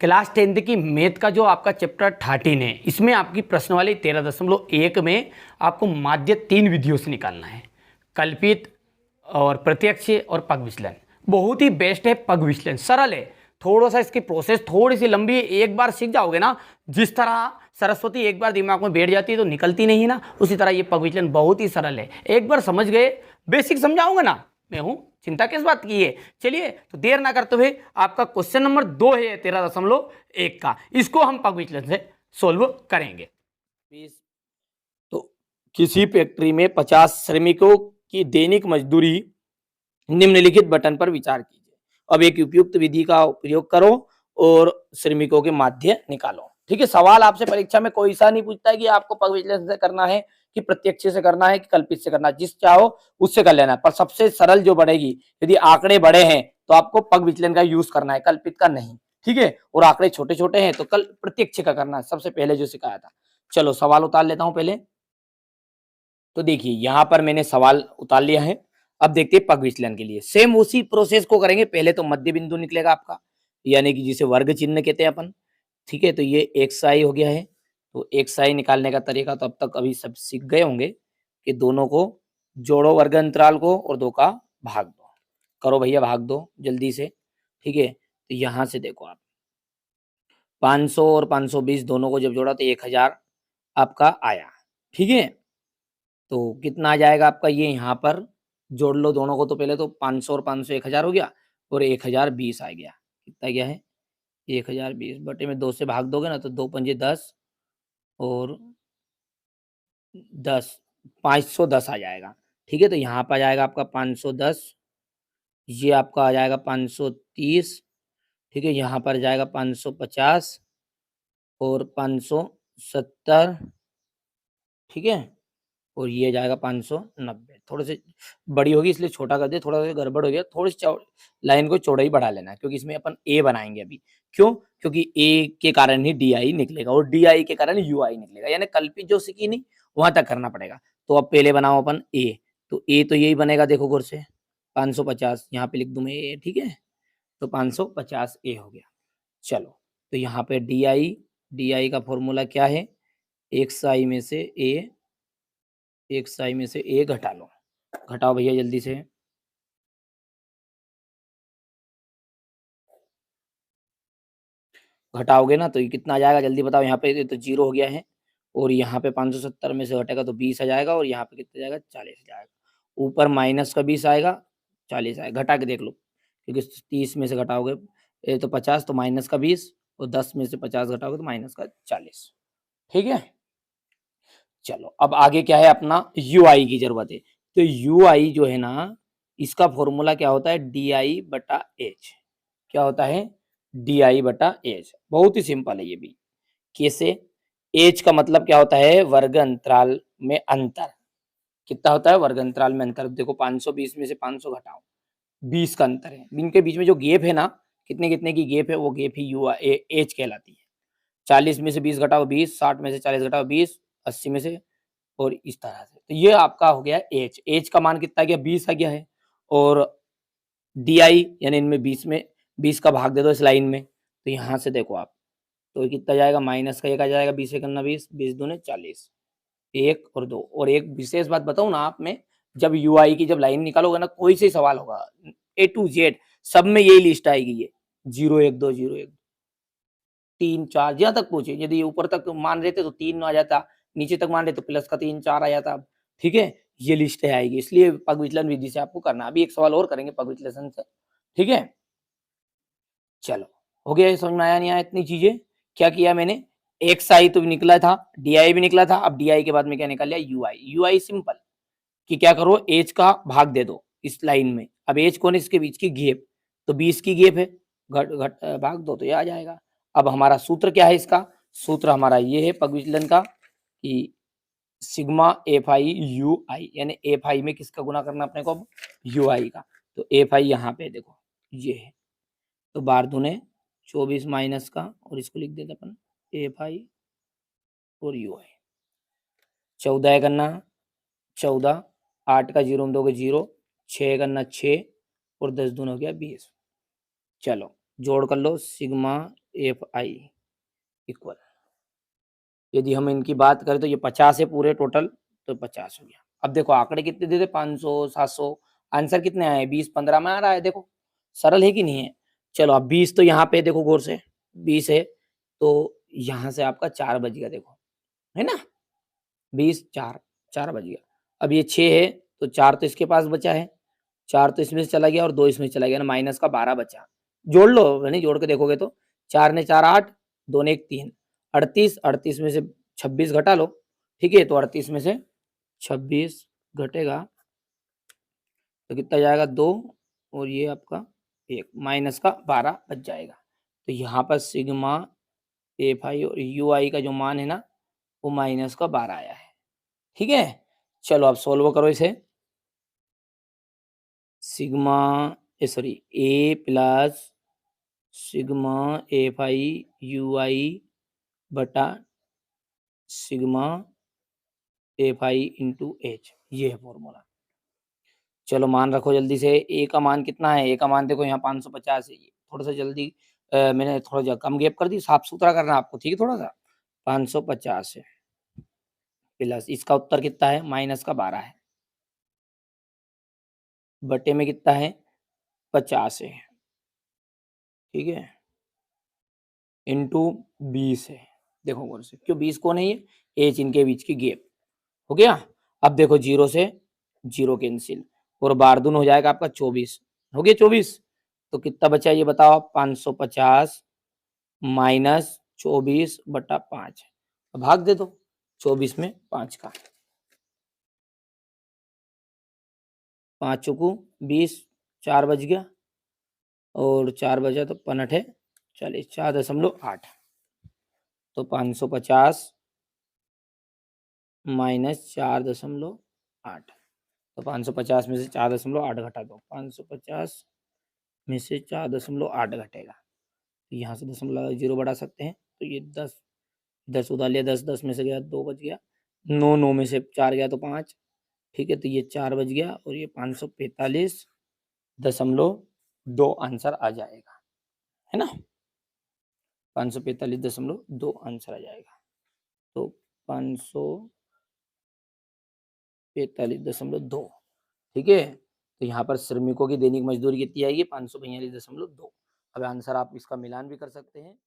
Class 10th की math का जो आपका चैप्टर 13 है, इसमें आपकी प्रश्नावली 13.1 में आपको माध्य 3 विधियों से निकालना है, कल्पित और प्रत्यक्ष और पग विचलन। बहुत ही बेस्ट है पग विचलन, सरल है। थोड़ा सा इसकी प्रोसेस थोड़ी सी लंबी है, एक बार सीख जाओगे ना, जिस तरह सरस्वती एक बार दिमाग में बैठ जाती है तो निकलती नहीं है ना, उसी तरह ये पग विचलन बहुत ही सरल है। एक बार समझ गए, बेसिक समझाऊंगा ना मैं हूं, चिंता किस बात की है। चलिए तो देर ना करते हुए आपका क्वेश्चन नंबर 2 है 13.1 का, इसको हम पग विचलन से सोल्व करेंगे। तो किसी फैक्ट्री में 50 श्रमिकों की दैनिक मजदूरी निम्नलिखित बटन पर विचार कीजिए। अब एक उपयुक्त विधि का उपयोग करो और श्रमिकों के माध्य निकालो। ठीक है, सवाल आपसे परीक्षा में कोई सा नहीं पूछता है कि आपको पग विचलन से करना है कि प्रत्यक्ष से करना है कि कल्पित से करना है, जिस चाहो उससे कर लेना, पर सबसे सरल जो बढ़ेगी, यदि आंकड़े बड़े हैं तो आपको पग विचलन का यूज करना है, कल्पित का नहीं। ठीक है, और आंकड़े छोटे छोटे हैं तो कल प्रत्यक्ष का करना है, सबसे पहले जो सिखाया था। चलो सवाल उतार लेता हूं पहले। तो देखिए यहां पर मैंने सवाल उतार लिया है। अब देखते हैं पग विचलन के लिए सेम उसी प्रोसेस को करेंगे। पहले तो मध्य बिंदु निकलेगा आपका, यानी कि जिसे वर्ग चिन्ह कहते हैं अपन। ठीक है, तो ये एक्स आई हो गया है। तो एक्स आई निकालने का तरीका तो अब तक अभी सब सीख गए होंगे कि दोनों को जोड़ो वर्ग अंतराल को और 2 का भाग दो। करो भैया भाग दो जल्दी से। ठीक है, तो यहां से देखो आप 500 और 520 दोनों को जब जोड़ा तो 1000 आपका आया। ठीक है, तो कितना आ जाएगा आपका, ये यहाँ पर जोड़ लो दोनों को। तो पहले तो 500 और 500 1000 हो गया और 1020 आ गया। कितना गया है 1020 बटे में 2 से भाग दोगे ना तो 2 पंजे 10 और 10 510 आ जाएगा। ठीक है, तो यहाँ पर आ जाएगा आपका 510, ये आपका आ जाएगा 530। ठीक है, यहाँ पर जाएगा 550 और 570। ठीक है, और ये जाएगा 590। थोड़े से बड़ी होगी इसलिए छोटा कर दिया, थोड़ा सा गड़बड़ हो गया, थोड़ी सी लाइन को चौड़ाई बढ़ा लेना क्योंकि इसमें अपन ए बनाएंगे अभी। क्यों? क्योंकि ए के कारण ही डी आई निकलेगा और डी आई के कारण यू आई निकलेगा, यानी कल्पित जो सीखी नहीं वहां तक करना पड़ेगा। तो अब पहले बनाओ अपन ए, तो ए तो यही बनेगा, देखो गौर से 550 यहाँ पे लिख दूं मैं ए। ठीक है, तो 550 ए हो गया। चलो तो यहाँ पे डी आई का फॉर्मूला क्या है, एक्स आई में से ए, एक्स आई में से ए घटा लो। घटाओ भैया जल्दी से। घटाओगे ना तो ये कितना आ जाएगा जल्दी बताओ। यहाँ पे तो 0 हो गया है और यहाँ पे 570 में से घटेगा तो 20 आ जाएगा और यहाँ पे कितना जाएगा 40 आ जाएगा। ऊपर माइनस का 20 आएगा, 40 आएगा। घटा के देख लो क्योंकि 30 में से घटाओगे ये तो 50 तो माइनस का 20 और 10 में से 50 घटाओगे तो माइनस का 40। ठीक है, चलो अब आगे क्या है अपना यू आई की जरूरत है। तो यू आई जो है ना, इसका फॉर्मूला क्या होता है, डी आई बटा एच। क्या होता है, डी आई बटा एच। बहुत ही सिंपल है ये भी। कैसे, एच का मतलब क्या होता है, वर्ग अंतराल में अंतर। कितना होता है वर्ग अंतराल में अंतर, देखो 520 में से 500 घटाओ 20 का अंतर है। इनके बीच में जो गैप है ना, कितने कितने की गैप है, वो गैप ही यू एच कहलाती है। 40 में से 20 घटाओ 20, 60 में से 40 घटाओ 20, 80 में से, और इस तरह से। तो ये आपका हो गया एच। एच का मान कितना गया 20 आ गया है। और डी आई यानी इनमें 20 में 20 का भाग दे दो इस लाइन में, तो यहाँ से देखो आप, तो ये कितना जाएगा माइनस का 1 आ जाएगा, 20 एकन्ना 20, 20 दूने 40, 1 और 2। और एक विशेष बात बताऊं ना आप में, जब यू आई की जब लाइन निकालोगे ना, कोई से सवाल होगा ए टू जेड सब में यही लिस्ट आएगी, ये 0 1 2 0 1 3 4 जहाँ तक पूछे। यदि ऊपर तक मान रहे थे तो 3 आ जाता, नीचे तक मान रहे तो प्लस का 3 4 आ जाता। ठीक है, ये लिस्ट आएगी, इसलिए पग विचलन विधि से आपको करना। अभी एक सवाल और करेंगे पग विचलन से। ठीक है, चलो हो गया, समझ में आया नहीं आया इतनी चीजें। क्या किया मैंने, एक्स आई तो निकला था, डी आई भी निकला था। अब डी आई के बाद में क्या निकाल लिया, you I. U I simple कि क्या करो, एज का भाग दे दो इस लाइन में। अब एज कौन है, इसके बीच की गेप, तो 20 की गेप है, घट घट भाग दो तो ये आ जाएगा। अब हमारा सूत्र क्या है, इसका सूत्र हमारा ये है पग विचलन का कि सिग्मा एफ आई यू आई, यानी एफ आई में किसका गुना करना अपने को, यू आई का। तो एफ आई यहाँ पे देखो ये है, तो 12 दूने 24 माइनस का, और इसको लिख देते अपन एफ आई और यू आई। 14 करना 14, 8 का 0 में दोगे 0, 6 करना 6 और 10 दून हो गया 20। चलो जोड़ कर लो सिग्मा एफ आई इक्वल, यदि हम इनकी बात करें तो ये 50 है पूरे टोटल, तो 50 हो गया। अब देखो आंकड़े कितने दे दे, 500 700, आंसर कितने आए 20 15 में आ रहा है, देखो सरल है कि नहीं है। चलो अब 20 तो यहाँ पे देखो गौर से 20 है, तो यहाँ से आपका 4 बच गया, देखो है ना, 20 4 4 बच गया। अब ये 6 है तो 4 तो इसके पास बचा है, 4 तो इसमें से चला गया और 2 इसमें से चला गया ना, माइनस का 12 बचा। जोड़ लो, नहीं जोड़ के देखोगे तो 4 ने 4 8, 2 ने 1 3, 38, 38 में से 26 घटा लो, ठीक है, तो 38 में से 26 घटेगा तो कितना जाएगा 2, और ये आपका 1 माइनस का 12 बच जाएगा। तो यहाँ पर सिग्मा एफ आई और यू आई का जो मान है ना, वो माइनस का 12 आया है, ठीक है। चलो अब सोल्व करो इसे, sigma sorry a plus sigma f i u i बटा sigma f i into h, ये है फॉर्मूला। चलो मान रखो जल्दी से, ए का मान कितना है, ए का मान देखो यहाँ 550 है, ये थोड़ा सा जल्दी मैंने थोड़ा कम गैप कर दी, साफ सुथरा करना आपको, ठीक है, थोड़ा सा 550 है प्लस इसका उत्तर कितना है माइनस का 12 है, बटे में कितना है 50 है, ठीक है, इंटू 20 है। देखो कौन से, क्यों 20 को नहीं है, एच इनके बीच की गैप हो गया। अब देखो 0 से 0 कैंसिल, और बारदून हो जाएगा आपका 24, हो गया 24, तो कितना बचा ये बताओ, 550 माइनस 24 बटा 5, भाग दे दो 24 में 5 का, 5 चुकू 20, 4 बज गया, और 4 बजा तो 5 है 40, 4.8, तो 550 माइनस 4.8, तो 550 में से 4.8 घटा दो, 550 में से 4.8 घटेगा, तो यहाँ से दशमलव जीरो बढ़ा सकते हैं, तो ये 10 10 उधार लिया, 10 10 में से गया 2 बच गया, 9 9 में से 4 गया तो 5, ठीक है, तो ये 4 बच गया, और ये 545.2 आंसर आ जाएगा, है ना, 545.2 आंसर आ जाएगा, तो 545.2, ठीक है। तो यहाँ पर श्रमिकों की दैनिक मजदूरी कितनी आएगी 545.2। अब आंसर आप इसका मिलान भी कर सकते हैं।